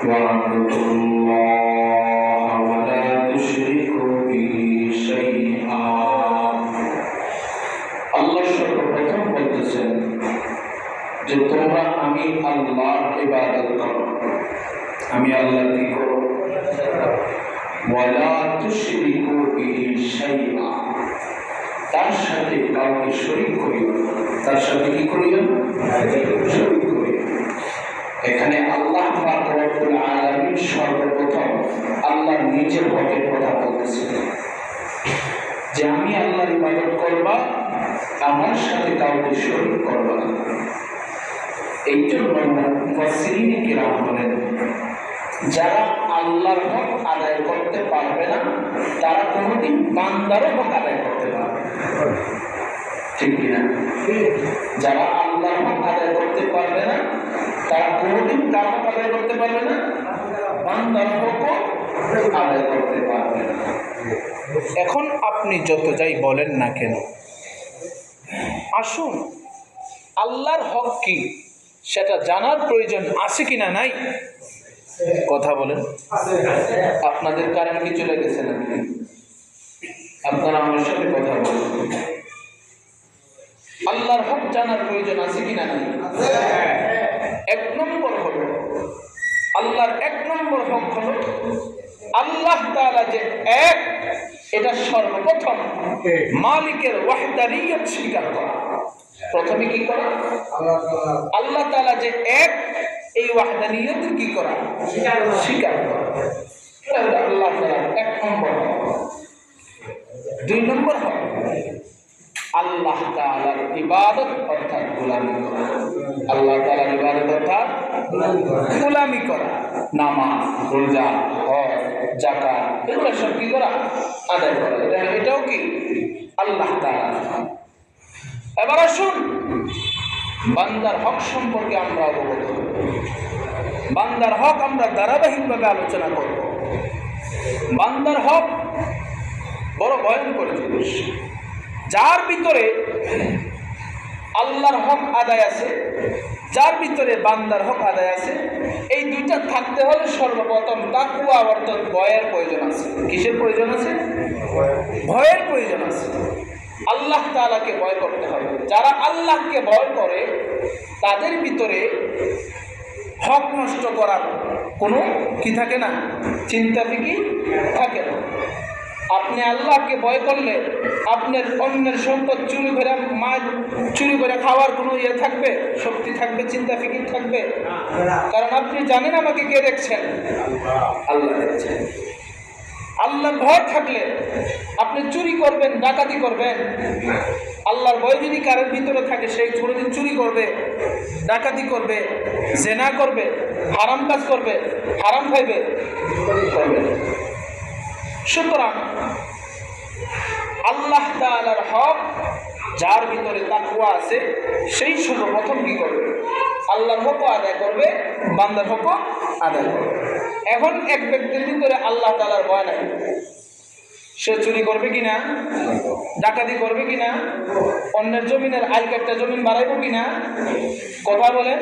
واعبدوا الله ولا تشركوا به شيئا। আল্লাহ সর্বপ্রথম বলতেছেন যে তোমরা আমি আল্লাহর ইবাদত করো। আমি আল্লাহর কি করো? ওয়ালা তুশরিকু বিহি শাইআ, তার সাথে কাউকে শরীক করিও না। তার সাথে কি করিও না? শরীক করিও না। এখানে আল্লাহ পাক রব্বুল আলামিন সর্বপ্রথম আল্লাহ নিজের হকের কথা বলতেছেন যে আমি আল্লাহর ইবাদত করবা, আমার সাথে কাউকে শরীক করবা না। এই জন্য মুফাসসিরিনে কিরাম বলেন যারা আল্লাহর হক আদায় করতে পারবে না তারা কোনোদিন বান্দারও হক আদায় করতে পারবে না। ঠিক কিনা? যারা আল্লাহর হক আদায় করতে পারবে না তারা কোনোদিন কার হক আদায় করতে পারবে না? বান্দার হকও আদায় করতে পারবে না। এখন আপনি যত যাই বলেন না কেন, আসুন আল্লাহর হক কি সেটা জানার প্রয়োজন আছে কিনা নাই? কথা বলেন। আপনাদের কারণ কি চলে গেছে নাকি? আপনারা আমার সাথে কথা বলেন। আল্লাহর হক জানার প্রয়োজন আছে কিনা নাই? এক নম্বর হলো আল্লাহর এক নম্বর হক হলো আল্লাহ তাআলা যে এক, এটা সর্বপ্রথম মালিকের ওয়াহদানিয়ত স্বীকার করা। প্রথমে কি করা? আল্লাহ তাআলা যে এক, এই ওয়াহদানিয়ত কি করা? স্বীকার করা। আল্লাহ তাআলা এক নম্বর হক। দুই নম্বর হক আল্লাহ তাআলার ইবাদত অর্থাৎ গোলামি করা। আল্লাহ তাআলার ইবাদত অর্থাৎ গোলামি করা। নামাজ, রোজা, হজ, যাকাত এগুলো সব কি করা? আদায় করা। এটাও কি আল্লাহ তাআলা। এবার আসুন বান্দার হক সম্পর্কে আমরা অবগত হব। বান্দার হক আমরা ধারাবাহিকভাবে আলোচনা করব। বান্দার হক বড় ভয়ঙ্কর জিনিস। যার ভিতরে আল্লাহর হক আদায় আছে, যার ভিতরে বান্দার হক আদায় আছে, এই দুইটা থাকতে হলে সর্বপ্রথম তাকওয়া অর্থাৎ ভয়ের প্রয়োজন আছে। কিসের প্রয়োজন আছে? ভয়ের প্রয়োজন আছে। আল্লাহ তাআলাকে ভয় করতে হবে। যারা আল্লাহকে ভয় করে তাদের ভিতরে হক নষ্ট করার কোনো কি থাকে না, চিন্তা ফিকির থাকে না। আপনি আল্লাহকে ভয় করলে আপনার অন্যের সম্পদ চুরি করে চুরি করে খাওয়ার কোনো ইয়ে থাকবে? শক্তি থাকবে? চিন্তা ফিকির থাকবে? কারণ আপনি জানেন আমাকে কে দেখছেন? আল্লাহ দেখছেন। আল্লাহর ভয় থাকলে আপনি চুরি করবেন, ডাকাতি করবেন। আল্লাহর ভয় যদি কারোর ভিতরে থাকে সেই কোনোদিন চুরি করবে, ডাকাতি করবে, জেনা করবে, হারাম কাজ করবে, হারাম খাইবে? করবে। সুতরাং আল্লাহ তাআলার হক যার ভিতরে তাকওয়া আছে সেই সর্বপ্রথম কি করবে? আল্লাহর হকও আদায় করবে, বান্দার হকও আদায় করবে। এখন এক ব্যক্তির ভিতরে আল্লাহ তাআলার ভয় নাই, সে চুরি করবে কিনা, ডাকাতি করবে কিনা, অন্যের জমিনের আইল কাটটা জমিন বাড়াইব কিনা? কথা বলেন।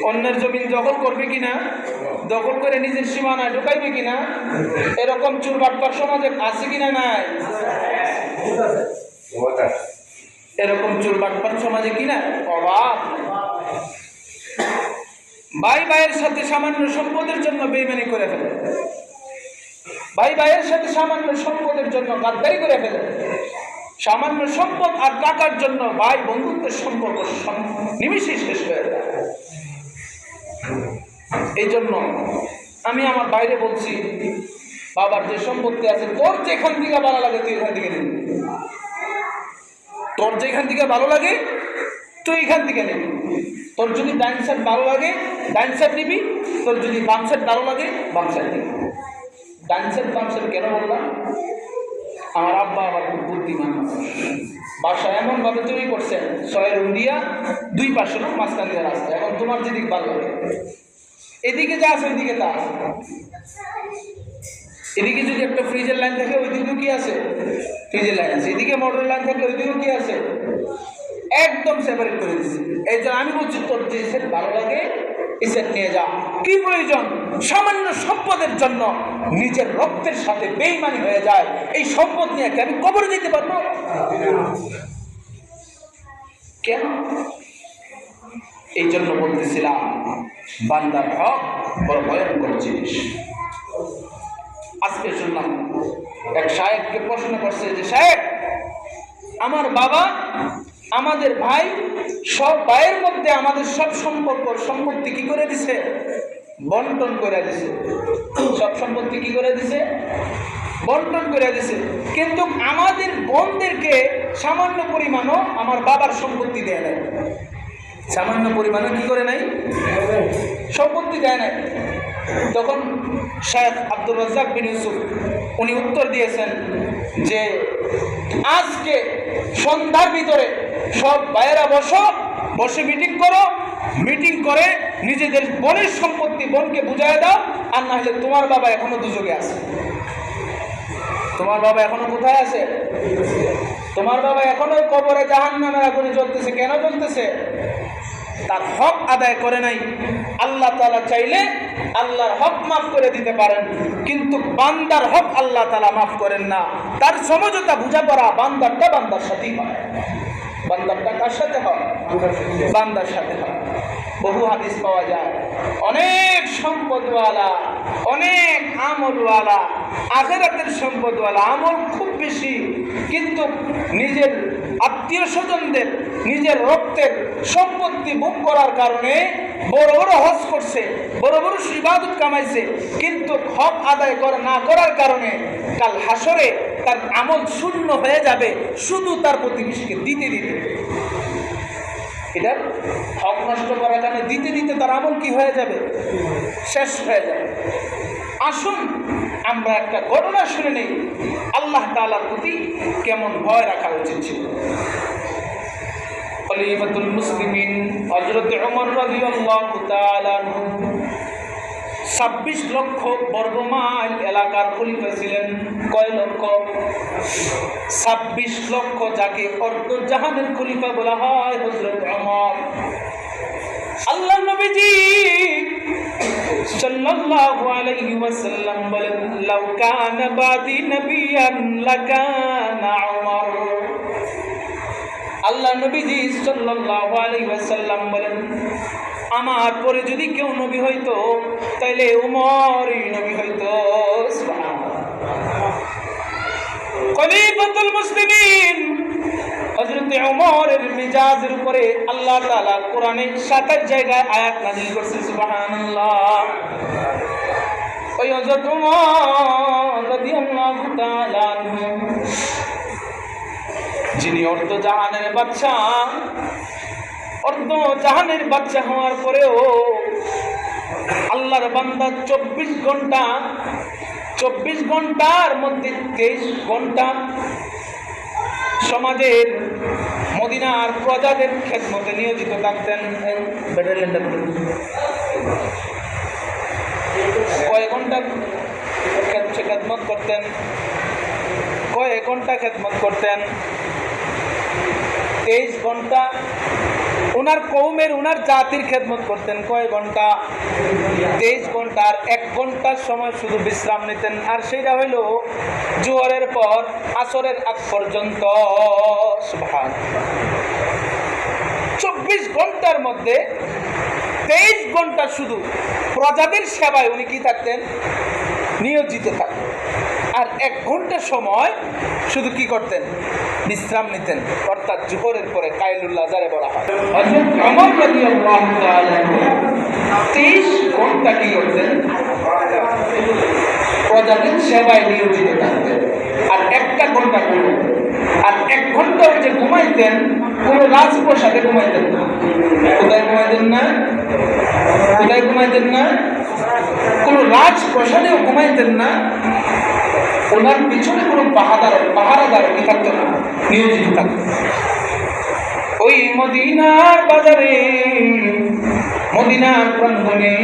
অন্যের জমিন দখল করবে কিনা, দখল করে নিজের সীমানায় ঢুকাইবে কিনা? এরকম চুর বাটপার সমাজে আছে কিনা? নাই। এরকম চুর বাটপার সমাজে কিনা অভাব। ভাই ভাইয়ের সাথে সামান্য সম্পদের জন্য বেইমানি করে ফেলে, ভাই ভাইয়ের সাথে সামান্য সম্পদের জন্য গাদ্দারি করে ফেলে, সামান্য সম্পদ আর টাকার জন্য ভাই বন্ধুত্বের সম্পর্ক নিমিষে শেষ হয়ে যায়। এই জন্য আমি আমার বাইরে বলছি, বাবার যে সম্পত্তি আছে, তোর যেখান থেকে ভালো লাগে তুই এখান থেকে নিবি। তোর যেখান থেকে ভালো লাগে তুই এখান থেকে নিবি। তোর যদি ডাইন সাইড ভালো লাগে ডাইন সাইড নিবি, তোর যদি বাম সাইড ভালো লাগে বাম সাইড নিবি। ডাইন সাইড বাম সাইড কেন বললাম? আমার আব্বা আবার খুব বুদ্ধিমান মানুষ। বাসা এমনভাবে তৈরি করছেন, 6 রুম দিয়া 2 পাশে না, মাঝখান দিয়ে রাস্তা। এখন তোমার যেদিকে ভালো লাগে, এদিকে যা আছে ওইদিকে তা আছে। এদিকে যদি একটা ফ্রিজের লাইন থাকে ওইদিকেও কি আছে? ফ্রিজের লাইন আছে। এদিকে মোটরের লাইন থাকলে ওইদিকেও কি আছে? একদম সেপারেট করে দিচ্ছি। এই যে আমি বলছি তোর যে সেট ভালো লাগে ইজ্জত নিয়ে যা। কি প্রয়োজন? সামান্য সম্পদের জন্য নিজের রক্তের সাথে বেঈমানি হয়ে যায়। এই সম্পদ নিয়ে কি আমি কবরে যেতে পারবো? কেন? এই জন্য বলতেছিলাম বান্দার হক বড় ভয়ঙ্কর জিনিস। আজকে শুনলাম এক শায়েখকে প্রশ্ন করছে যে, শায়েখ, আমার বাবা, আমাদের ভাই, সব ভাইয়ের মধ্যে আমাদের সব সম্পত্তি কি করে দিছে? বন্টন করে দিছে। সব সম্পত্তি কি করে দিছে? বন্টন করে দিছে। কিন্তু আমাদের বোনদেরকে সামান্য পরিমাণও আমার বাবার সম্পত্তি দেয় নাই। সামান্য পরিমাণও কি করে নাই? সম্পত্তি দেয় নাই। তখন শেখ আব্দুর রাজ্জাক বিন ইউসুফ উনি উত্তর দিয়েছেন যে, আজকে সন্ধ্যার ভিতরে সব ভাইয়েরা বসে মিটিং করো, মিটিং করে নিজেদের বোনের সম্পত্তি বোনকে বুঝায় দাও, আর না হলে তোমার বাবা এখনো দুযোগে আছে। তোমার বাবা এখনো কোথায় আছে? তোমার বাবা এখনো কবরে জাহান্নামের আগুনে জ্বলতেছে। কেন জ্বলতেছে? তার হক আদায় করে নাই। আল্লাহ তাআলা চাইলে আল্লাহর হক মাফ করে দিতে পারেন, কিন্তু বান্দার হক আল্লাহ তাআলা মাফ করেন না। তার সমঝোতা বোঝাপড়া বান্দারটা বান্দার সাথেই হয়। বান্দারটা কার সাথে হয়? বান্দার সাথে হয়। বহু হাদিস পাওয়া যায়, অনেক সম্পদওয়ালা, অনেক আমলওয়ালা, আখিরাতের সম্পদওয়ালা, আমল খুব বেশি, কিন্তু নিজের আত্মীয় স্বজনদের নিজের রক্তের সম্পত্তি ভোগ করার কারণে বড় বড় হজ করছে, বড় বড় ইবাদত কামাইছে, কিন্তু হক আদায় না করার কারণে কাল হাসরে তার আমল শূন্য হয়ে যাবে, শুধু তার প্রতিবেশীকে দিতে দিতে। এটার হক নষ্ট করার কারণে দিতে দিতে তার আমল কি হয়ে যাবে? শেষ হয়ে যাবে। আসুন আমরা একটা ঘটনা শুনে নেই, আল্লাহ তাআলার প্রতি কেমন ভয় রাখা উচিত ছিল। খলিফাতুল মুসলিমিন হযরত ওমর রাদিয়াল্লাহু তাআলা 26 লক্ষ বর্গমাইল এলাকার খলিফা ছিলেন। কয় লক্ষ? 26 লক্ষ, যাকে অর্ধজাহানের খলিফা বলা হয় হযরত ওমর। আল্লাহ নবীজি সাল্লাল্লাহু আলাইহি ওয়াসাল্লাম বলেন, লাউ কানা বাদি নবিয়ান লাকানা ওমর। আল্লাহ নবীজি সাল্লাল্লাহু আলাইহি ওয়াসাল্লাম বলেন, আমার পরে যদি কেউ নবী হইতো তাইলে ওমরই নবী হইতো। সুবহানাল্লাহ। খলিফাতুল মুসলিমিন হযরত ওমরের মিজাজের উপরে আল্লাহ তাআলা কোরআনে 27 জায়গায় আয়াত নাযিল করছে। সুবহানাল্লাহ। ওই হযরত ওমর রাদিয়াল্লাহু তাআলা আনহু, যিনি অর্ধজাহানের বাদশা হওয়ার পরেও আল্লাহর বান্দা 24 ঘন্টার মধ্যে 23 ঘন্টা সমাজের মদিনার প্রজাদের খেদমতে নিয়োজিত থাকতেন। কয় ঘন্টা খেদমত করতেন? কয় ঘন্টা খেদমত করতেন? 23 ঘন্টা। ওনার কওমের, ওনার জাতির খেদমত করতেন কয় ঘন্টা? 23 ঘন্টা। আর 1 ঘন্টার সময় শুধু বিশ্রাম নিতেন, আর সেটা হইল জোহরের পর আসরের আগ পর্যন্ত। সুবহানাল্লাহ। 24 ঘন্টার মধ্যে 23 ঘন্টা শুধু প্রজাদের সেবায় উনি কি থাকতেন? নিয়োজিত থাকতেন। আর 1 ঘন্টা সময় শুধু কি করতেন? বিশ্রাম নিতেন, অর্থাৎ জোহরের পরে কাইলুল্লাহ যারে বলা হয়। হযরত ওমর রাদিয়াল্লাহু তাআলা 23 ঘন্টা কি করতেন? প্রজাদের সেবায় নিয়োজিত থাকতেন। আর 1 ঘন্টা ঘুমাতেন। আর 1 ঘন্টা যে ঘুমাইতেন, কোনো রাজপ্রাসাদে ঘুমাইতেন না। কোথায় ঘুমাইতেন না? কোথায় ঘুমাইতেন না? কোনো রাজপ্রাসাদেও ঘুমাইতেন না। ওনার পিছনে কোনো পাহারাদার কি থাকতো না, নিয়োজিত থাকতো। ওই মদিনার বাজারে, মদিনার প্রাঙ্গণে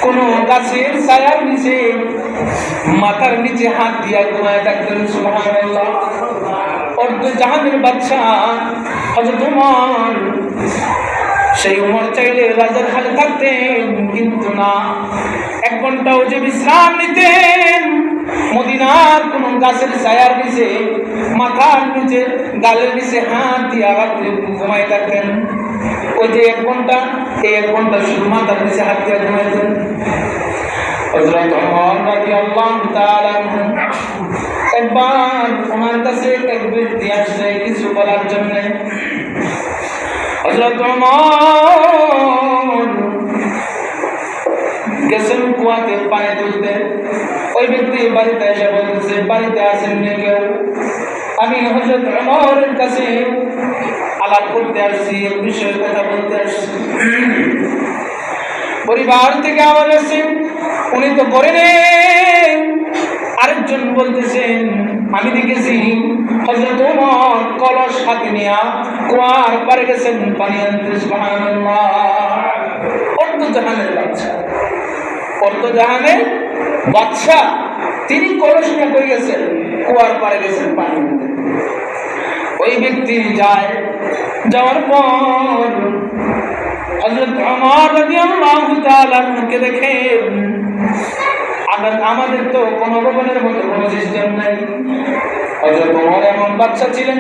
কোনো গাছের ছায়ার নিচে মাথার নিচে হাত দিয়া ঘুমায় থাকতেন। সুবহানাল্লাহ। অর্ধজাহানের বাদশা হযরত ওমর সেই উমর চাইলে রাজার হালে থাকতেন, কিন্তু না, 1 ঘন্টাও যে বিশ্রাম নিতেন মদিনার কোন গাছের ছায়ার নিচে, মাথার নিচে, গালের নিচে হাত দিয়ে রাত্রে ঘুমাই থাকতেন। ওই যে 1 ঘন্টা, এই 1 ঘন্টা শুধু মাথার নিচে হাত দিয়ে ঘুমাইতেন। হযরত ওমর রাদিয়াল্লাহু তাআলা একবার ওনার কাছে এক ব্যক্তি আসছে কিছু বলার জন্য। হযরত ওমর গেছেন কুয়াতে পানি তুলতে। ওই ব্যক্তি বাড়িতে এসে বলতেছে, বাড়িতে আসেন নি কেউ? আমি হযরত ওমরের কাছে আলাপ করতে আসছি, এক বিষয়ে কথা বলতে আসছি। পরিবার থেকে আওয়াজ আসছে, উনি তো করে নেন। আরেকজন বলতেছেন, আমি দেখেছি হযরত ওমর কলস হাতে নিয়ে কুয়ার পাড়ে গেছেন পানি আনতে। সুবহানাল্লাহ। অর্ধজাহানের বাদশা, অর্ধজাহানের বাদশা, তিনি কলস নিয়ে কই গেছেন? কুয়ার পাড়ে গেছেন পানি আনতে। ওই ব্যক্তি যায়, যাওয়ার পর হযরত ওমর রাদিয়াল্লাহু তাআলা কে দেখে, আমাদের তো কোন ভবনের মতো কোন সিস্টেম নাই। হযরত ওমর এমন বাদশা ছিলেন,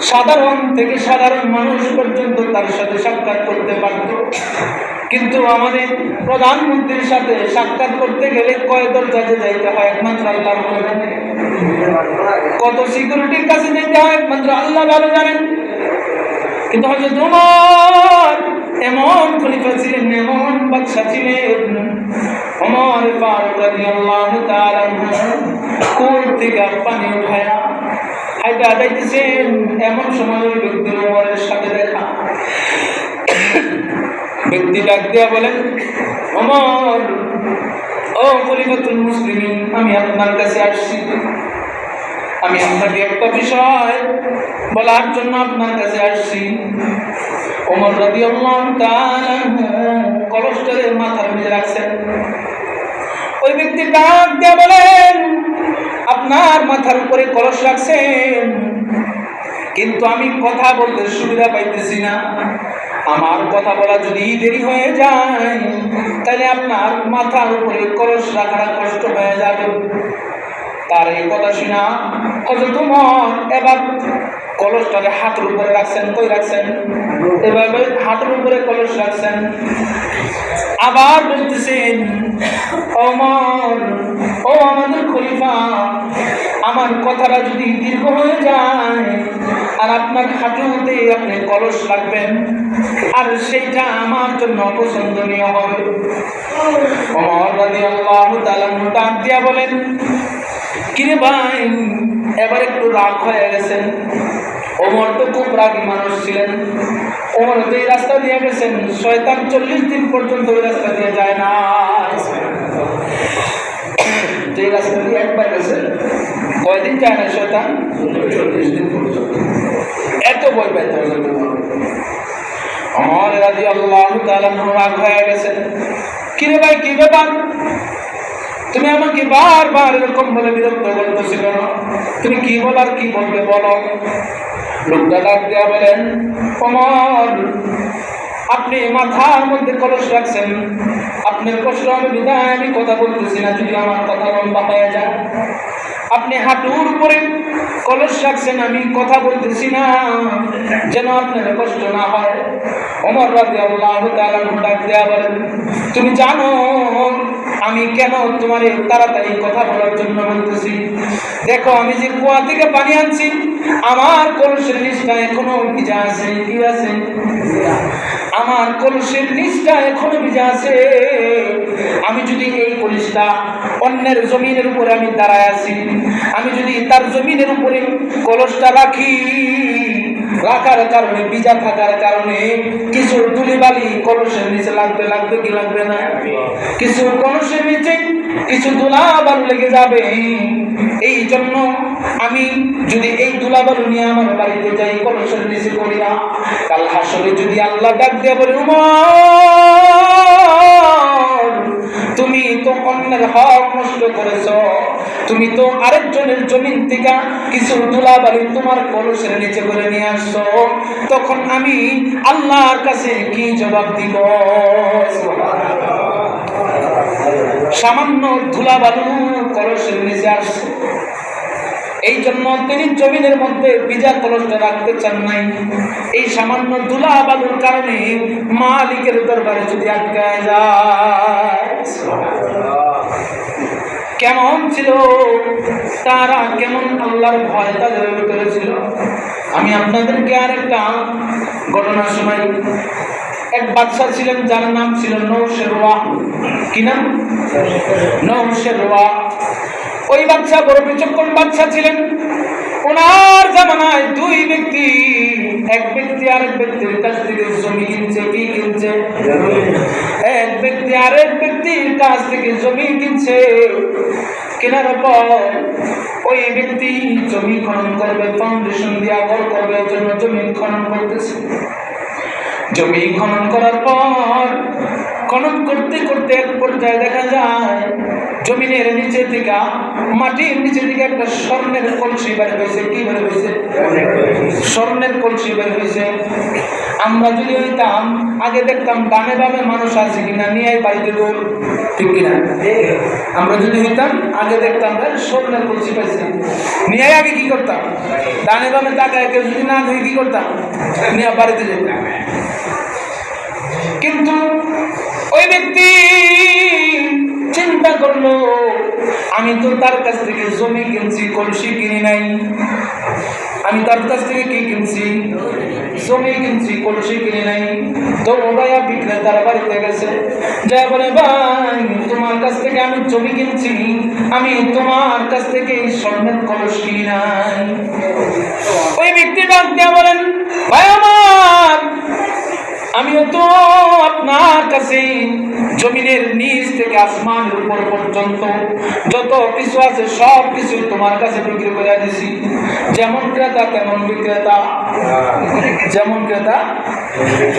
সাধারণ থেকে সাধারণ মানুষ পর্যন্ত তার সাথে সাক্ষাৎ করতে পারত। কিন্তু আমাদের প্রধানমন্ত্রীর সাথে সাক্ষাৎ করতে গেলে কয় দরজাতে যাইতে হয় একমাত্র আল্লাহ ভালো জানেন। কত সিকিউরিটির কাছে যেতে হয় একমাত্র আল্লাহ ভালো জানেন। কিন্তু হযরত ওমর এমন খলিফা ছিলেন, এমন বাদশা ছিলেন। ওমর ফারুক রাদিয়াল্লাহু তাআলা কুল থেকে পানি উঠায়া হাইটা যাইতেছেন, এমন সময় ওই ব্যক্তির ওমরের সাথে দেখা। ব্যক্তি ডাক দিয়া বলেন, ওমর, ও খলিফাতুল মুসলিমিন, আমি আপনার কাছে আসছি। আমি আপনাকে একটা বিষয় বলার জন্য আপনার কাছে আসছি। ওমর রাদিয়াল্লাহু তাআলা কলসটারে মাথার নিচে রাখছেন। ওই ব্যক্তি ডাক দিয়ে বলেন, আপনার মাথার উপরে কলস রাখছেন, কিন্তু আমি কথা বলতে সুবিধা পাইতেছি না। আমার কথা বলা যদি দেরি হয়ে যায় তাহলে আপনার মাথার উপরে কলস রাখাটা কষ্ট হয়ে যাবে। তার এই কথা শুনা হযরত ওমর এবার কলসটাকে হাতের উপরে রাখছেন। কই রাখছেন? এভাবে হাতের উপরে কলস রাখছেন। আবার বলতেছেন, ওমর, ও আমাদের খলিফা, আমার কথাটা যদি দীর্ঘ হয়ে যায় আর আপনার হাঁটুতে আপনি কলস রাখবেন, আর সেইটা আমার জন্য অপছন্দনীয় হবে। ওমর রাদিয়াল্লাহু তাআলা ডাক দিয়া বলেন, কিরে ভাই, এবার একটু রাগ হয়ে গেছেন? ওমর তো খুব রাগী মানুষ ছিলেন। ওমর তো এই রাস্তা দিয়ে গেছেন, শয়তান 40 দিন পর্যন্ত ওই রাস্তা দিয়ে যায় না। যে রাস্তা দিয়ে একবার গেছেন, কয়দিন যায় না শয়তান? 40 দিন পর্যন্ত। এত ভয় পাইতে ওমর রাদিয়াল্লাহু তাআলা রাগ হয়ে গেছেন। কিরে ভাই, কি ব্যাপার? তুমি আমাকে বারবার এরকম বলে বিরক্ত করতেছিল না, তুমি কি বলার কি বলবে বলো। লোকটা ডাক দেয়া বলেন, ওমর, আপনি মাথার মধ্যে কলস রাখছেন, আপনার কষ্ট হবে বিদায় আমি কথা বলতেছি না, যদি আমার কথা লম্বা হয়ে যায়। আপনি হাঁটুর উপরে কলস রাখছেন, আমি কথা বলতেছি না, যেন আপনার কষ্ট না হয়। ওমর রাদিয়াল্লাহু তাআলা ডাক দেয়া বলেন, তুমি জানো আমি কেন তোমার তাড়াতাড়ি কথা বলার জন্য বলতেছি? দেখো, আমি যে কুয়া থেকে পানি আনছি, আমার কলসের নিচটা এখনো ভিজা আছে। কি আছে? আমার কলসের নিচটা এখনো ভিজা আছে। আমি যদি এই কলসটা অন্যের জমিনের উপরে আমি দাঁড়ায় আছি, আমি যদি তার জমিনের উপরে কলসটা রাখি, রাখার কারণে, ভিজা থাকার কারণে কিছু ধুলিবালি কলসের নিচে লাগবে, লাগবে কি লাগবে না? কিছু কলসের নিচে কিছু ধুলাবালু লেগে যাবে। এই জন্য আমি যদি এই ধুলাবালু নিয়ে আমার বাড়িতে যাই কলসের নিচে করিয়া, কাল হাসরে যদি আল্লাহ ডাক দিয়ে বলে, উমর, তুমি তো অন্যের হক নষ্ট করেছো, তুমি তো আরেকজনের জমিন থেকে কিছু ধুলাবালি তোমার কলসের নিচে করে নিয়ে আসছো, তখন আমি আল্লাহর কাছে কি জবাব দিব? সামান্য ধুলাবালু কলসের নিচে আসছে, এই জন্য তিনি জমিনের মধ্যে ভিজা কলসটা রাখতে চান নাই। এই সামান্য ধুলা বালুর কারণে মালিকের দরবারে যদি আটকায় যায়, কেমন ছিল তারা, কেমন আল্লাহর ভয় তাদের ভিতরে ছিল। আমি আপনাদেরকে আর একটা ঘটনা শোনাই। এক বাদশা ছিলেন যার নাম ছিল নৌশেরওয়া। কি নাম? নৌশেরওয়া। ওই বাদশা বড় বিচক্ষণ বাদশা ছিলেন। ওনার জামানায় দুই ব্যক্তি, এক ব্যক্তি আরেক ব্যক্তির কাছ থেকে জমি কিনছে। কি কিনছে? এক ব্যক্তি আরেক ব্যক্তির কাছ থেকে জমি কিনছে। কেনার পর ওই ব্যক্তি জমি খনন করবে, ফাউন্ডেশন দিয়া ঘর করবে, এর জন্য জমি খনন করতেছে। জমি খনন করার পর খনন করতে করতে এক পর্যায়ে দেখা যায় জমিনের নিচে থেকে, মাটির নিচে থেকে একটা স্বর্ণের কলসি বের হয়েছে। কি বের হয়েছে? স্বর্ণের কলসি বের হয়েছে। আমরা যদি হইতাম আগে দেখতাম ডানে বামে মানুষ আছে কিনা, নিয়ে বাড়িতে দৌড়, ঠিক কিনা? আমরা যদি হইতাম আগে দেখতাম স্বর্ণের কলসি পাইছে, নিয়ে আগে কি করতাম? ডানে বামে তাকায় কেউ যদি না ধরে কি করতাম? নিয়ে বাড়িতে যেতাম। কিন্তু ওই ব্যক্তি চিন্তা করলো, আমি তো তার কাছ থেকে জমি কিনছি, কলসি কিনি নাই। আমি তার কাছ থেকে কি কিনছি? জমি কিনছি, কলসি কিনি নাই। তো ভাইয়া বিক্রেতার বাড়িতে গেছে, যাই বলে, ভাই তোমার কাছ থেকে আমি জমি কিনছি, আমি তোমার কাছ থেকে এই স্বর্ণের কলস কিনি নাই। ওই ব্যক্তি ডাক দিয়ে বলেন, ভাই আমার, আমিও তো আপনার কাছে জমিনের নিচ থেকে আসমানের উপর পর্যন্ত যত কিছু আছে সব কিছু তোমার কাছে বিক্রি করে দিছি। যেমন ক্রেতা তেমন বিক্রেতা, যেমন ক্রেতা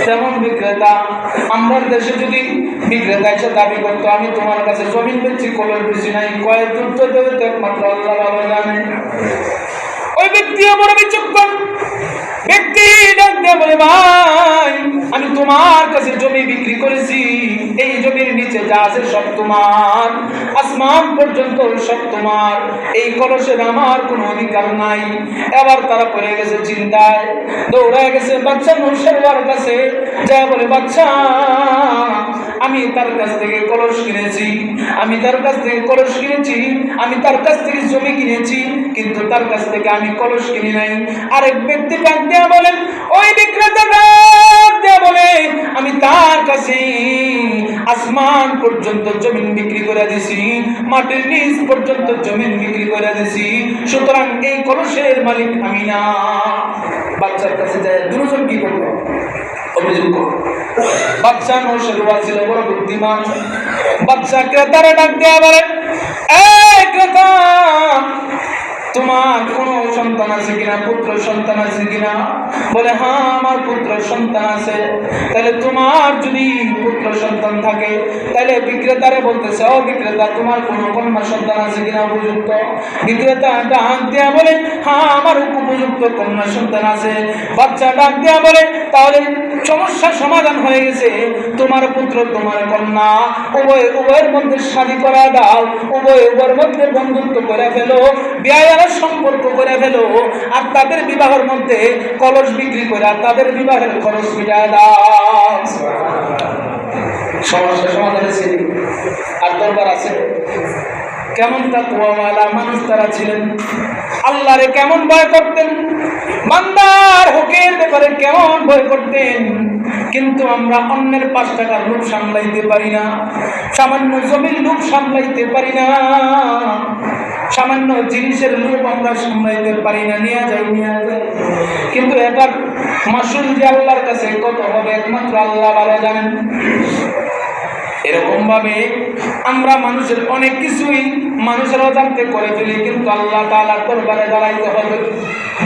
তেমন বিক্রেতা। আমরা দেশে যদি বিক্রেতা এসে দাবি করতো আমি তোমার কাছে জমিন বেচছি, কলস বেশি নাই, কয়েক যুদ্ধ দেবে তো একমাত্র আল্লাহ ভালো জানে। ওই ব্যক্তিও বড় বিচক্ষণ ব্যক্তি ডাক দিয়ে বলে, ভাই আমি তোমার কাছে জমি বিক্রি করেছি, এই জমির নিচে যা আছে সব তোমার, আসমান পর্যন্ত সব তোমার, এই কলসের আমার কোনো অধিকার নাই। এবার তারা পড়ে গেছে চিন্তায়, দৌড়ায় গেছে বাচ্চা নৌশেরওয়ার কাছে, যা বলে, বাচ্চা আমি তার কাছ থেকে কলস কিনেছি, আমি তার কাছ থেকে কলস কিনেছি, আমি তার কাছ থেকে জমি কিনেছি, কিন্তু তার কাছ থেকে আমি কলস কিনি নাই। আরেক ব্যক্তি ডাক দেয়া বলেন, ওই বিক্রেতা ডাক দেয়া বলে, আমি তার কাছে আসমান পর্যন্ত জমিন বিক্রি করে দিছি, মাটির নিচ পর্যন্ত জমিন বিক্রি করে দিছি, সুতরাং এই কলসের মালিক আমি না। বাচ্চার কাছে যায়, দুজন কি করলো? অভিযোগ করলো। বাচ্চা নৌশেরওয়া ছিল বড় বুদ্ধিমান। বাচ্চা ক্রেতারে ডাক দেয়া বলেন, এই ক্রেতা, তোমার কোনো সন্তান আছে কিনা, পুত্র সন্তান আছে কিনা? বলে, হ্যাঁ আমার পুত্র সন্তান আছে। তাহলে তোমার যদি পুত্র সন্তান থাকে তাহলে বিক্রেতারে বলতেছে, ও বিক্রেতা তোমার কোনো কন্যা সন্তান আছে কিনা উপযুক্ত? বিক্রেতা ডাক দেয়া বলে, হ্যাঁ আমার উপযুক্ত কন্যা সন্তান আছে। বাচ্চা ডাক দেয়া বলে, তাহলে সমস্যার সমাধান হয়ে গেছে, তোমার পুত্র তোমার কন্যা উভয়ের মধ্যে শাদী করা দাও, উভয়ের মধ্যে বন্ধুত্ব করে ফেলো, বিয়ে সম্পর্ক করে ফেলো, আর তাদের বিবাহের মধ্যে কলস বিক্রি করে তাদের বিবাহের খরচ মিটায় দাও। সমস্যা সমাধান আছে। আর দরবার আছে। কেমন তাকওয়াওয়ালা মানুষ তারা ছিলেন, আল্লাহরে কেমন ভয় করতেন, বান্দার হকের ব্যাপারে কেমন ভয় করতেন। কিন্তু আমরা অন্যের 5 টাকার লোভ সামলাইতে পারি না, সামান্য জমির লোভ সামলাইতে পারি না, সামান্য জিনিসের লোভ আমরা সামলাইতে পারি না, নিয়ে যাই। কিন্তু এটার মাসুল যে আল্লাহর কাছে কত হবে একমাত্র আল্লাহ ভালো জানেন। এরকম ভাবে আমরা মানুষের অনেক কিছুই মানুষের অজান্তে করে ফেলি, কিন্তু আল্লাহ তাআলার দরবারে দাঁড়াইতে হবে।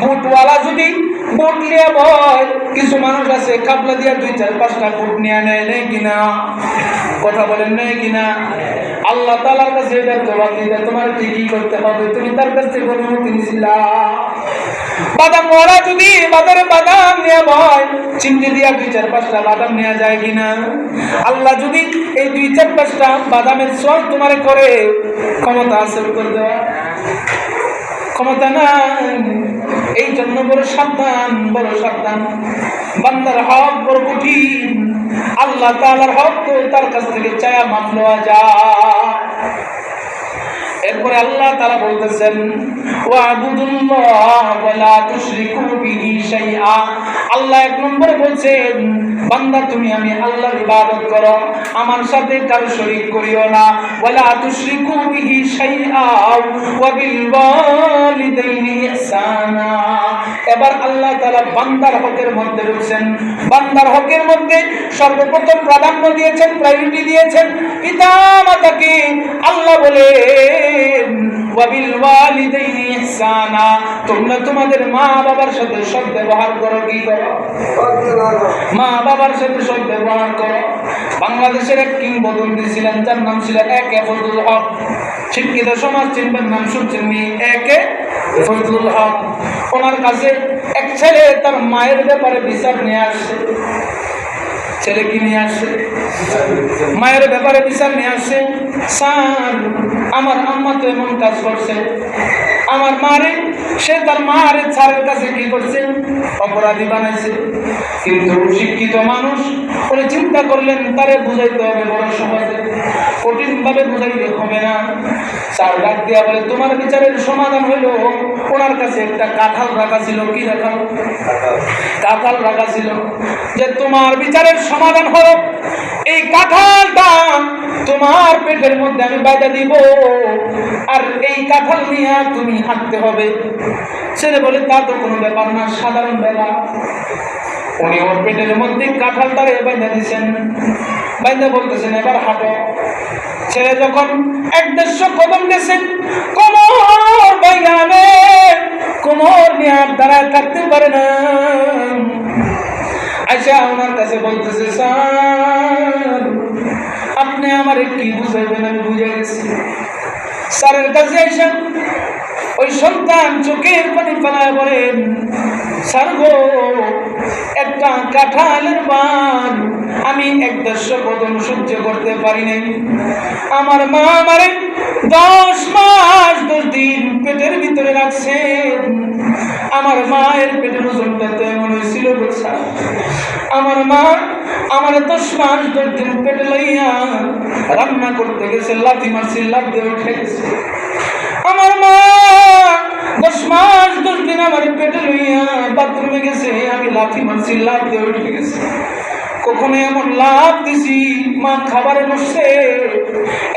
বুটওয়ালা যদি বুট নিয়ে বয়, কিছু মানুষ আছে কাপলা দিয়া 2-4-5টা বুট নিয়ে নেয় কিনা, কথা বলেন নাই কিনা? আল্লাহ তাআলার কাছে এটার জবাব দিতে তোমার কি করতে হবে? তুমি তার কাছ থেকে অনুমতি নিছিলা। বাদাম ওরা যদি বাজারে বাদাম নিয়ে ভয় চিমটি দিয়া 2-4-5টা বাদাম নেওয়া যায় কিনা? আল্লাহ যদি এই 2-4-5টা বাদামের সওয়াল তোমারে করে, ক্ষমতা আছে উত্তর দেওয়া? ক্ষমতা নাই। এই জন্য বড় সাবধান, বড় সাবধান। বান্দার হক বড় কঠিন। আল্লাহ তাআলার হক তো তার কাছ থেকে চায়া মাফ লওয়া যায়। এরপরে আল্লাহ তাআলা বলতেছেন ওয়াবুদুল্লাহ ওয়া লা তুশরিকু বিহি শাইআ। আল্লাহ 1 নম্বরে বলছেন বান্দা তুমি আমি আল্লাহর ইবাদত করো, আমার সাথে কারো শরীক করিও না। ওয়া লা তুশরিকু বিহি শাইআ ওয়া বিল ওয়ালিদাইনি ইহসানা। এবার আল্লাহ তাআলা বান্দার হকের মধ্যে ঢুকছেন। বান্দার হকের মধ্যে সর্বপ্রথম প্রাধান্য দিয়েছেন, প্রায়োরিটি দিয়েছেন পিতা মাতাকে। আল্লাহ বলে ওয়াবিল ওয়ালিদাইনি ইহসানা, তোমরা তোমাদের মা বাবার সাথে সৎ ব্যবহার করো। কি করো? মা বাবার সাথে সৎ ব্যবহার করো। বাংলাদেশের এক কিংবদন্তি ছিলেন, যার নাম ছিল একে ফজলুল হক। শিক্ষিত সমাজ চিনবেন, নাম শুনছেন নি? একে ফজলুল হক। ওনার কাছে এক ছেলে তার মায়ের ব্যাপারে বিচার নিয়ে আসছে। ছেলে কি নিয়ে আসছে? মায়ের ব্যাপারে বিচার নিয়ে আসছে। স্যার, আমার আম্মা তো এমন কাজ করছে, আমার মারে, সে তার মারে স্যারের কাছে কি করছে? অপরাধী বানাইছে। কিন্তু শিক্ষিত মানুষ উনি চিন্তা করলেন তারে বুঝাইতে হবে, বড় সমাজে কঠিন ভাবে বুঝাইলে হবে না। স্যার ডাক দিয়া বলে তোমার বিচারের সমাধান হইল, ওনার কাছে একটা কাঁঠাল রাখা ছিল। কি রাখা? কাঁঠাল রাখা ছিল। যে তোমার বিচারের সমাধান হলো এই কাঁঠালটা তোমার পেটের মধ্যে আমি বাইদা দিব, আর এই কাঁঠাল নিয়ে তুমি হাঁটতে হবে। ছেলে বলে তা তো কোনো ব্যাপার না, সাধারণ ব্যাপার। উনি ওর পেটের মধ্যে কাঁঠালটারে বাইদা দিচ্ছেন, বাইদা বলতেছেন এবার হাঁটো। ছেলে যখন 1-150 কদম গেছেন, কোমর বাইগানে, কোমর নিয়ে আর দাঁড়ায় থাকতে পারে না। আচ্ছা ওনার কাছে বলতেছে স্যার আপনি আমার কি বুঝাইবেন? আমি বুঝে গেছি। স্যারের কাছে এসে ওই সন্তান চোখের পানি ফেলায় বলেন স্যার গো, একটা কাঁঠালের মান আমি 1-150 কদম সহ্য করতে পারি নাই। আমার মা আমারে 10 মাস 10 দিন পেটের ভিতরে রাখছেন। আমার মায়ের পেটের ওজনটা তো এমন হয়েছিল বলছা, আমার মা আমার 10 মাস 10 দিন পেটে লইয়া রান্না করতে গেছে, লাথি মারছি, লাফ দিয়ে উঠে গেছে। আমার মা 10 মাস 10 দিন আমার পেটে লইয়া বাথরুমে গেছে, আমি লাথি মারছি, লাফ দিয়ে উঠে গেছে। কখনো এমন লাভ দিছি মা খাবারে বসছে,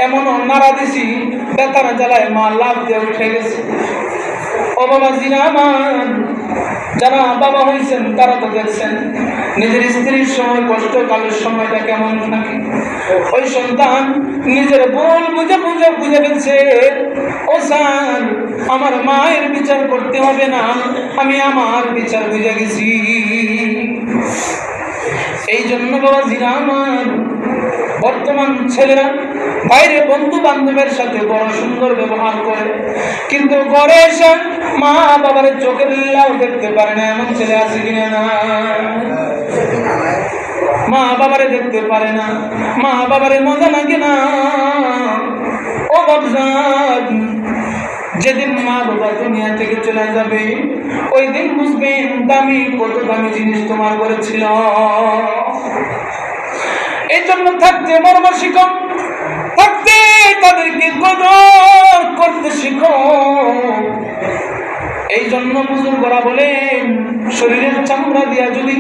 এমন নাড়া দিছি বেতার জ্বালায় মা লাভ দিয়ে উঠে গেছে। ও বাবা জিনা আমার, যারা বাবা হয়েছেন তারা তো দেখছেন নিজের স্ত্রীর সময় কষ্টকালের সময়টা কেমন থাকে। ওই সন্তান নিজের ভুল বুঝে বুঝে বুঝে ফেলছে, ও স্যার আমার মায়ের বিচার করতে হবে না, আমি আমার বিচার বুঝে গেছি। এই জন্য বাবা জিনা আমার, বর্তমান ছেলেরা বাইরে বন্ধু বান্ধবের সাথে বড় সুন্দর ব্যবহার করে, কিন্তু ঘরে এসে মা বাবার চোখের লাল দেখতে পারে না, এমন ছেলে আছে কিনা? না, মা বাবারে দেখতে পারে না, মা বাবারে মজা লাগে না। ও বাবজান, যেদিন মা বাবা দুনিয়া থেকে চলে যাবে ওই দিন বুঝবেন দামি কত দামি জিনিস তোমার ঘরে ছিল। এই জন্য থাকতে মর্ম শিখো, থাকতে তাদেরকে কদর করতে শিখো। এই জন্য বুজুর্গরা বলেন শরীরের চামড়া দিয়া যদি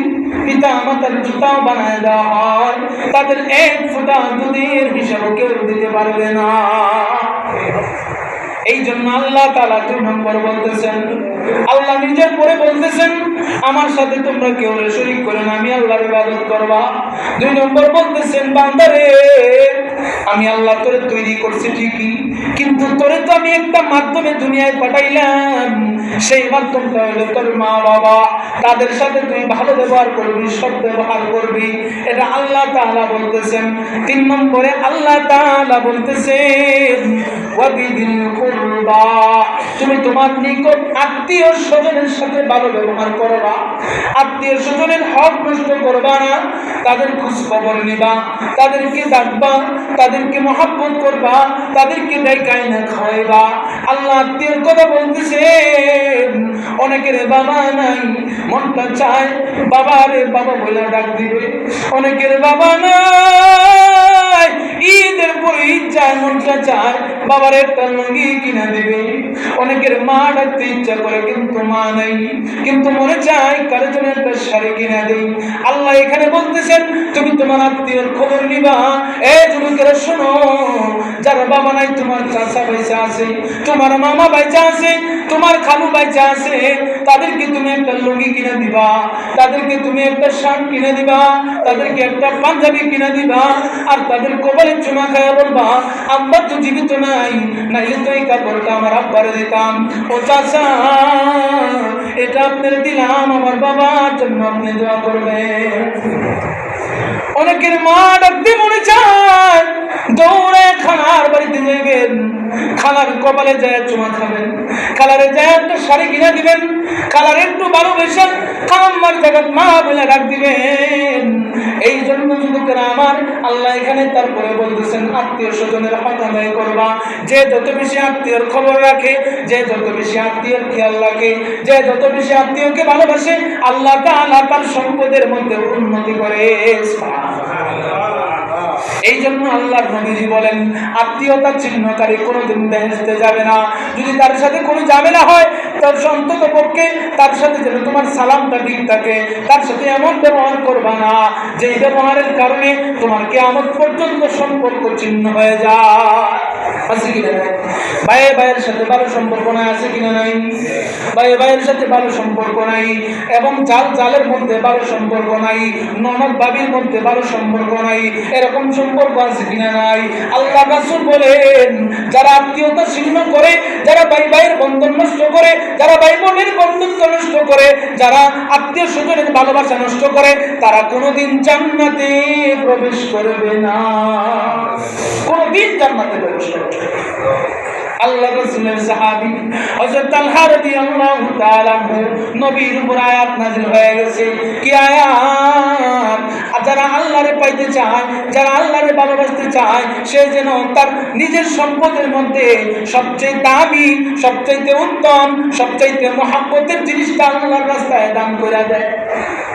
পিতা মাতার জুতা বানায় দেওয়া হয়, তাদের 1 ফোঁটা দুধের হিসাব কেউ দিতে পারবে না। এই জন্য আল্লাহ তাআলা 2 নম্বর বলতেছেন, আল্লাহ নিজের পরে বলতেছেন আমার সাথে তোমরা কেউ শরীক করে না, আমি আল্লাহর ইবাদত করবা। 2 নম্বর বলতেছেন বান্দারে আমি আল্লাহ তোরে তৈরি করছি ঠিকই, কিন্তু তোরে তো আমি একটা মাধ্যমে দুনিয়ায় পাঠাইলাম, সেই মাধ্যমটা হলো তোর মা বাবা, তাদের সাথে তুই ভালো ব্যবহার করবি, সৎ ব্যবহার করবি, এটা আল্লাহ তাআলা বলতেছেন। 3 নম্বরে আল্লাহ তাআলা বলতেছেন ওয়াবিদিল কুরবা, তুমি তোমার নিকট আত্মীয় স্বজনের সাথে ভালো ব্যবহার করবা, আত্মীয় স্বজনের হক নষ্ট করবা না, তাদের খোঁজ খবর নিবা, তাদেরকে ডাকবা, তাদেরকে মহব্বত করবা, তাদেরকে দেখাই না খাওয়াইবা। আল্লাহ আত্মীয়র কথা বলতেছে, অনেকের বাবা নাই, মনটা চায় বাবারে বাবা বলে ডাক দিবে, অনেকের বাবা নাই, ঈদের পরে ঈদ চায়, মনটা চায় বাবার একটা লুঙ্গি কিনা দিবে, অনেকের মা ডাকতে ইচ্ছা করে কিন্তু মা নাই, কিন্তু মনে চায় কারোর জন্য একটা শাড়ি কিনা দেই। আল্লাহ এখানে বলতেছেন তুমি তোমার আত্মীয়র খবর নিবা। এই যুবকেরা শোনো, যারা বাবা নাই, তোমার চাচা বাইচা আছে, তোমার মামা বাইচা আছে, তোমার খালু বাইচা আছে, তাদেরকে তুমি একটা লুঙ্গি কিনে দিবা, তাদেরকে তুমি একটা শার্ট কিনে দিবা, তাদেরকে একটা পাঞ্জাবি কিনে দিবা, আর তাদের কপালে চুমা খায়া বলবা আব্বা তো জীবিত নাই, নাইলে তো এই কাপড়টা আমার আব্বারে দিতাম। ও চাচা এটা আপনার দিলাম, আমার বাবার জন্য আপনি দোয়া করবেন। অনেকের মা ডাকতে মনে চায় দৌড়ে খালার বাড়িতে যাবেন, খালার কপালে যায় চুমা খাবেন, খালারে যায় একটা শাড়ি কিনে দিবেন, খালার একটু ভালোবেসেন, খালাম্মার জায়গা মা বলে ডাক দিবেন। এই জন্য যুবকেরা আমার, আল্লাহ এখানে তারপরে বলতেছেন আত্মীয় স্বজনের হক আদায় করবা। যে যত বেশি আত্মীয়র খবর রাখে, যে যত বেশি আত্মীয়র খেয়াল রাখে, যে যত বেশি আত্মীয়কে ভালোবাসে, আল্লাহ তাআলা তার সম্পদের মধ্যে উন্নতি করে। এই জন্য আল্লাহর নবীজি বলেন আত্মীয়তা ছিন্নকারী কোনোদিন বেহেশতে যাবে না। যদি তার সাথে কোনো ঝামেলা হয়, তার অন্তত পক্ষে তার সাথে যেন তোমার সালামটা ঠিক থাকে, তার সাথে এমন ব্যবহার করবা না যে ব্যবহারের কারণে তোমার কিয়ামত পর্যন্ত সম্পর্ক ছিন্ন হয়ে যায়। আছে কিনা নাই? ভাইয়ে ভাইয়ের সাথে ভালো সম্পর্ক নাই, আছে কিনা নাই? ভাইয়ে ভাইয়ের সাথে ভালো সম্পর্ক নাই, এবং জাল জালের মধ্যে ভালো সম্পর্ক নাই, ননদ ভাবির মধ্যে ভালো সম্পর্ক নাই, এরকম সম্পর্ক আছে কিনা নাই? আল্লাহ রাসূল বলেন যারা আত্মীয়তা ছিন্ন করে, যারা ভাই ভাইয়ের বন্ধন নষ্ট করে, যারা ভাই বোনের বন্ধুত্ব নষ্ট করে, যারা আত্মীয় স্বজনের ভালোবাসা নষ্ট করে, তারা কোনোদিন জান্নাতে প্রবেশ করবে না, কোনোদিন জান্নাতে প্রবেশ করবে না। আল্লাহ রাসূলের সাহাবী হযরত তালহা রাদিয়াল্লাহু তাআলা নবীর উপর আয়াত নাযিল হয়ে গেছে। কি আয়াত? যারা আল্লাহরে পাইতে চায়, যারা আল্লাহরে ভালোবাসতে চায়, সে যেন তার নিজের সম্পদের মধ্যে সবচেয়ে দামি, সবচেয়ে উত্তম, সবচেয়ে মহব্বতের জিনিসটা আল্লাহর রাস্তায় দান করে দেয়।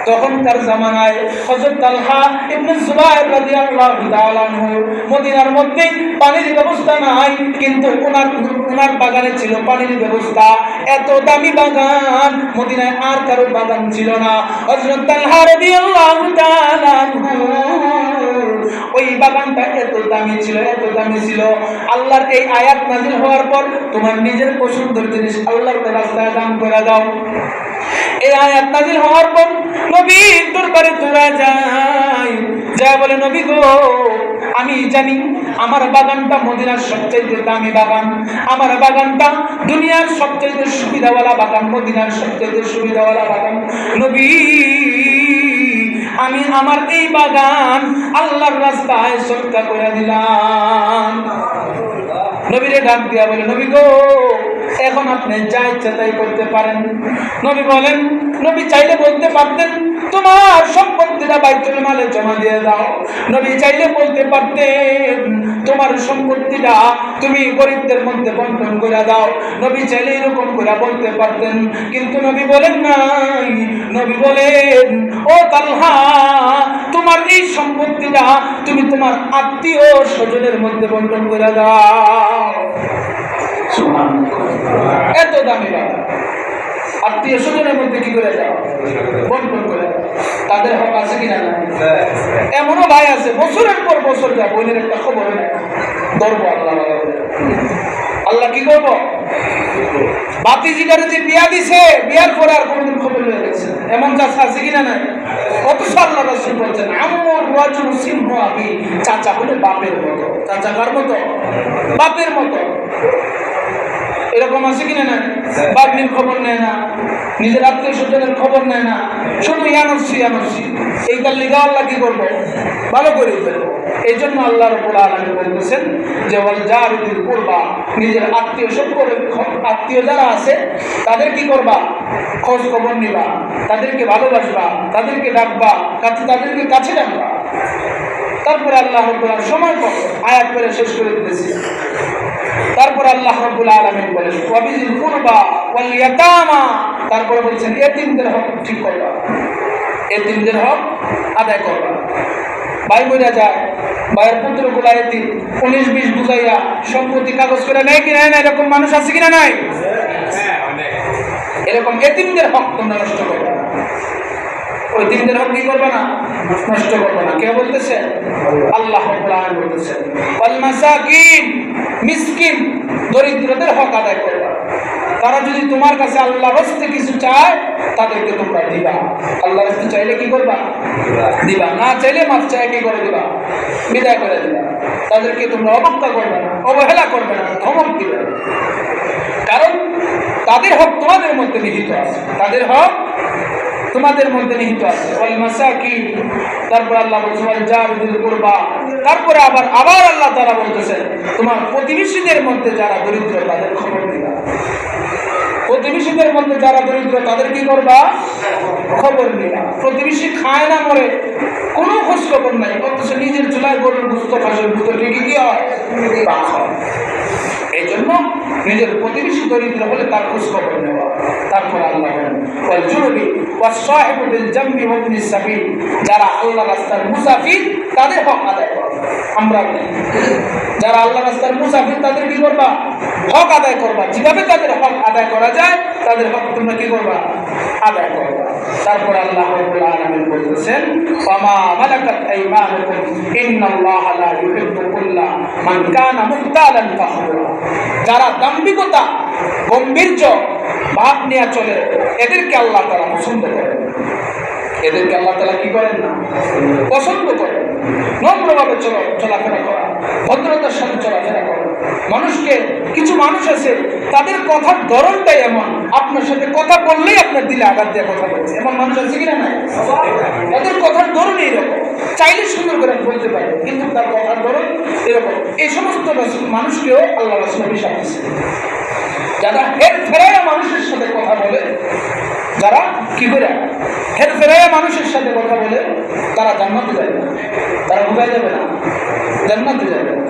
তখনকার জামানায় হযরত তালহা ইবনে জুবাইর রাদিয়াল্লাহু তাআলা মদিনার মধ্যে পানির ব্যবস্থা নাই, কিন্তু ওনার বাগানে ছিল পানির ব্যবস্থা। এত দামি বাগান মদিনায় আর কারো বাগান ছিল না। হযরত তালহা রাদিয়াল্লাহু তাআলা ওই বাগানটা এত দামি ছিল, এত দামি ছিল। আল্লাহর এই আয়াত নাযিল হওয়ার পর তোমার নিজের পছন্দের জিনিস আল্লাহর রাস্তায় দান করে দাও। এই আয়াত নাযিল হওয়ার পর নবীর দরবারে তোরা যায়, যা বলে নবী গো আমি জানি আমার বাগানটা মদিনার সবচেয়ে দামি বাগান, আমার বাগানটা দুনিয়ার সবচেয়ে সুবিধাওয়ালা বাগান, মদিনার সবচেয়ে সুবিধাওয়ালা বাগান। নবী আমি আমার এই বাগান আল্লাহর রাস্তায় সদকা করে দিলাম। নবীরে ডাক দিয়া বলে নবী গো এখন আপনি যা ইচ্ছা তাই করতে পারেন। নবী বলেন, নবী চাইলে বলতে পারতেন তোমার সম্পত্তিটা বাইতুল মালে জমা দিয়ে দাও। নবী চাইলে বলতে পারতেন তোমার সম্পত্তিটা তুমি গরিবদের মধ্যে বন্টন করে দাও। নবী চাইলে এরকম করে বলতে পারতেন, কিন্তু নবী বলেন নাই। নবী বলেন ও তালহা তোমার এই সম্পত্তিটা তুমি তোমার আত্মীয় স্বজনের মধ্যে বন্টন করে দাও। এত দামি বাবা, আত্মীয় স্বজনের মধ্যে কি করে দাও? বন্টন করে দাও। তাদের হক আছে কিনা না? এমনও ভাই আছে বছরের পর বছর যা বোনের একটা খবর নেই, গর্ব আল্লাহ আল্লাহ কি করবো? বাতিজিটারে যে বিয়া দিছে, বিয়ার পরে আর কোনোদিন খবর হয়ে গেছে, এমন চাচা আছে কিনা নাই? অথচ আল্লাহ রাসূল বলছেন আম্মুর রাজুল সিনহু আবি, চাচা হলে বাপের মতো। চাচা কার মতো? বাপের মতো। এরকম আছে কিনা না? বাপের খবর নেয় না, নিজের আত্মীয় স্বজনের খবর নেয় না, শুধু ইয়ানসি ইয়ানসি। এইটার লিগা আল্লাহ কি করবো? ভালো করে ফেলবো। এই জন্য আল্লাহ রাব্বুল আলামিন বলতেছেন যে ওয়াল জারি বিল কুরবা, নিজের আত্মীয় সম্পর্কের আত্মীয় যারা আছে তাদের কি করবা? খোঁজ খবর নিবা, তাদেরকে ভালোবাসবা, তাদেরকে ডাকবা, তাদেরকে কাছে ডাকবা। তারপরে আল্লাহ রাব্বুল আলামিন সময় কত আয়াত করে শেষ করে দিতেছি। তারপর আল্লাহ রাব্বুল আলামিন বলেন ওয়াবিল কুরবা ওয়াল ইয়াতামা, তারপরে বলছেন এতিমদের হক ঠিক করবা, এতিমদের হক আদায় করবা। ভাই বোঝা যায়, ভাইয়ের পুত্রগুলা এতিম, 19-20 বুঝাইয়া সম্পত্তি কাগজ করে নেয় কি নেয় না? এরকম মানুষ আছে কিনা নাই? এরকম এতিমদের হক তোমরা নষ্ট করবে না। ওই দিনদের হক কি করবে না? নষ্ট করবে না। কে বলতেছে? আল্লাহ রাব্বুল আলামিন বলতেছেন ওয়াল মাসাকিন, মিসকিন দরিদ্রদের হক আদায় করবা। তারা যদি তোমার কাছে আল্লাহর রাস্তায় কিছু চায় তাদেরকে তোমরা দিবা। আল্লাহর রাস্তায় চাইলে কি করবা? দিবা। না চাইলে মাফ চাই কি করে দিবা? বিদায় করে দিবা। তাদেরকে তোমরা অবজ্ঞা করবে না, অবহেলা করবে না, ধমক দিবে না। কারণ তাদের হক তোমাদের মধ্যে নিহিত আছে, তাদের হক তোমাদের মধ্যে নিহিত আছে। ওয়াল মাসাকিন, তারপর আল্লাহ বলছেন ওয়াল জারি বিল কুরবা, তারপরে আবার আল্লাহ তাআলা বলতেছেন তোমার প্রতিবেশীদের মধ্যে যারা দরিদ্র তাদের খবর দিবা। প্রতিবেশীদের মধ্যে যারা দরিদ্র তাদের কি করবা? খবর নিবা। প্রতিবেশী খায় না মরে, কোনো খোঁজ খবর নাই, অথচ নিজের চুলায় গরুর গোশত খাসের ভিতর থেকে কি হয়? পাক হয়। এই জন্য নিজের প্রতিবেশী দরিদ্র হলে তার খোঁজ খবর নেওয়া। তারপর আল্লাহ বলেন ওয়াল জুনুবি ওয়াস সাহিবু বিল জামবি ওয়া ইবনিস সাবিল, যারা আল্লাহর রাস্তার মুসাফির তাদের হক আদায় করবা। আমরা যারা আল্লাহর রাস্তার মুসাফির তাদের কি করবা? হক আদায় করবা। যেভাবে তাদের হক আদায় করা যায় তাদের হক তোমরা কি করবা? আদায় করবা। তারপর আল্লাহ রাব্বুল আলামিন বলতেছেন ওয়ামা মালাকাত আইমানুকুম ইন্নাল্লাহা লা ইউহিব্বু কুল্লা মান কানা মুখতালান ফাখুরা, যারা দাম্ভিকতা গম্ভীর্য ভাব নিয়ে চলে এদেরকে আল্লাহ তাআলা পছন্দ করেন। এদেরকে আল্লাহ তাআলা কি করেন না? পছন্দ করেন। নম্রভাবে চলাফেরা করা, ভদ্রতার সাথে চলাফেরা করা। মানুষকে, কিছু মানুষ আছে তাদের কথার ধরনটাই এমন, আপনার সাথে কথা বললেই আপনার দিলে আঘাত দিয়ে কথা বলছে, এমন মানুষ আছে কিনা নাই? তাদের কথার ধরন এইরকম, চাইলে সুন্দর করে বলতে পারে কিন্তু তার কথার ধরন এরকম। এই সমস্ত মানুষকেও আল্লাহ রাসূল অভিশাপ দিয়েছে। যারা হের ফেরাইয়া মানুষের সাথে কথা বলে, যারা কি করে হের ফেরাইয়া মানুষের সাথে কথা বলে তারা জান্নাতে যাবে না, তারা ভুগাই যাবে না, জান্নাতে যাবে না।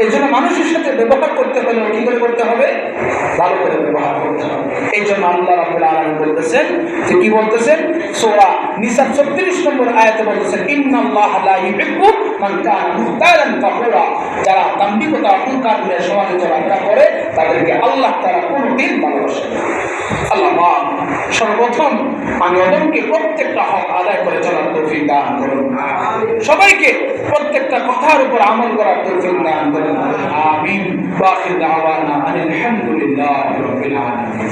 এই জন্য মানুষের সাথে ব্যবহার করতে হলে কি করে করতে হবে? ভালো করে ব্যবহার করতে হবে। এই জন্য আল্লাহ রাব্বুল আলামিন বলতেছেন যে কি বলতেছেন? সূরা নিসা 36 নম্বর আয়াতে বলতেছেন ইন্নাল্লাহা লা ইউহিব্বু মান কানা মুখতালান ফাখুরা, যারা দাম্ভিকতা অহংকার নিয়ে সমাজে চলাফেরা করে তাদেরকে আল্লাহ তাআলা কোনদিন ভালোবাসেন না। আল্লাহ সর্বপ্রথম আমি ওদেরকে প্রত্যেকটা হক আদায় করে চলার তৌফিক দান করুন। সবাইকে প্রত্যেকটা কথার উপর আমল করার তৌফিক দান করুন। আমিন। ওয়া আখির দাওয়ানা আনিল হামদুলিল্লাহি রাব্বিল আলামিন।